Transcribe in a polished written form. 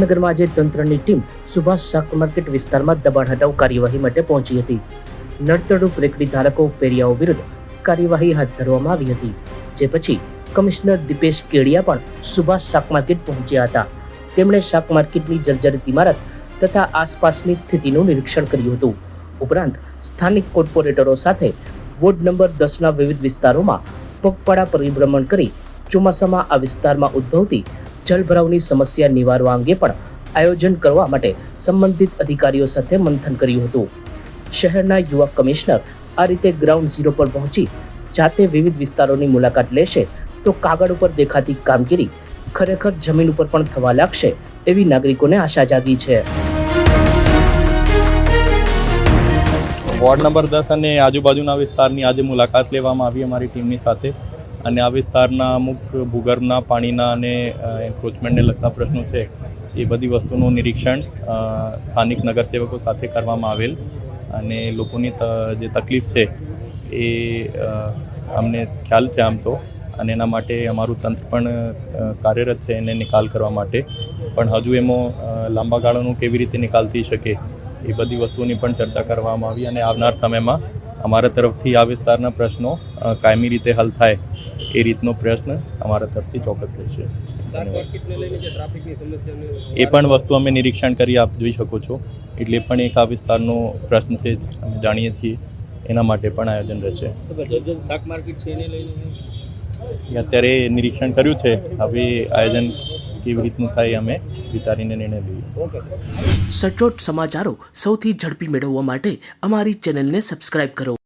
જામનગરમાં આજે તંત્રની ટીમ સુભાષ શાક માર્કેટ વિસ્તારમાં દબાણ હટાવ કાર્યવાહી માટે પહોંચી હતી. નડતરરૂપ રેકડી ધારકો ફેરિયાઓ વિરુદ્ધ કાર્યવાહી હાથ ધરવામાં આવી હતી. જે પછી કમિશનર દીપેશ કેડિયા પણ સુભાષ શાક માર્કેટ પહોંચ્યા હતા. તેમણે શાક માર્કેટની જર્જરિત ઇમારત તથા આસપાસની સ્થિતિનું નિરીક્ષણ કર્યું હતું. ઉપરાંત સ્થાનિક કોર્પોરેટરો સાથે વોર્ડ નંબર 10ના વિવિધ વિસ્તારોમાં પગપાળા પરિભ્રમણ કરી ચોમાસામાં આ વિસ્તારમાં ઉદ્ભવતી જળભરાવની સમસ્યા નિવારવા અંગે પણ આયોજન કરવા માટે સંબંધિત અધિકારીઓ સાથે મંથન કર્યું હતું. શહેરના યુવા કમિશનર આ રીતે ગ્રાઉન્ડ ઝીરો પર પહોંચી જાતે વિવિધ વિસ્તારોની મુલાકાત લેશે તો કાગળ ઉપર દેખાતી કામગીરી ખરેખર જમીન ઉપર પણ થવા લાગશે એવી નાગરિકોને આશા જાગી છે. વોર્ડ નંબર 10 અને આજુબાજુના વિસ્તારની આજે મુલાકાત લેવામાં આવી અમારી ટીમની સાથે અને આ વિસ્તારના અમુક ભૂગર્ભના પાણીના અને એન્ક્રોચમેન્ટને લગતા પ્રશ્નો છે એ બધી વસ્તુનું નિરીક્ષણ સ્થાનિક નગરસેવકો સાથે કરવામાં આવેલ અને લોકોની જે તકલીફ છે એ અમને ખ્યાલ છે આમ તો, અને એના માટે અમારું તંત્ર પણ કાર્યરત છે એને નિકાલ કરવા માટે. પણ હજુ એમાં લાંબા ગાળાનું કેવી રીતે નિકાલ થઈ શકે એ બધી વસ્તુની પણ ચર્ચા કરવામાં આવી અને આવનાર સમયમાં અમારા તરફથી આ વિસ્તારના પ્રશ્નો કાયમી રીતે હલ થાય એ રીતનો પ્રશ્ન અમારા તરફથી ચોક્કસ રહેશે. એ પણ વસ્તુ અમે નિરીક્ષણ કરી આપ જોઈ શકો છો, એટલે પણ એક આ વિસ્તારનો પ્રશ્ન છે જ અમે જાણીએ છીએ, એના માટે પણ આયોજન રહેશે. અત્યારે નિરીક્ષણ કર્યું છે, હવે આયોજન કેવી રીતનું થાય અમે વિચારીને નિર્ણય લઈએ. સચોટ સમાચારો સૌથી ઝડપી મેળવવા માટે અમારી ચેનલને સબસ્ક્રાઇબ કરો.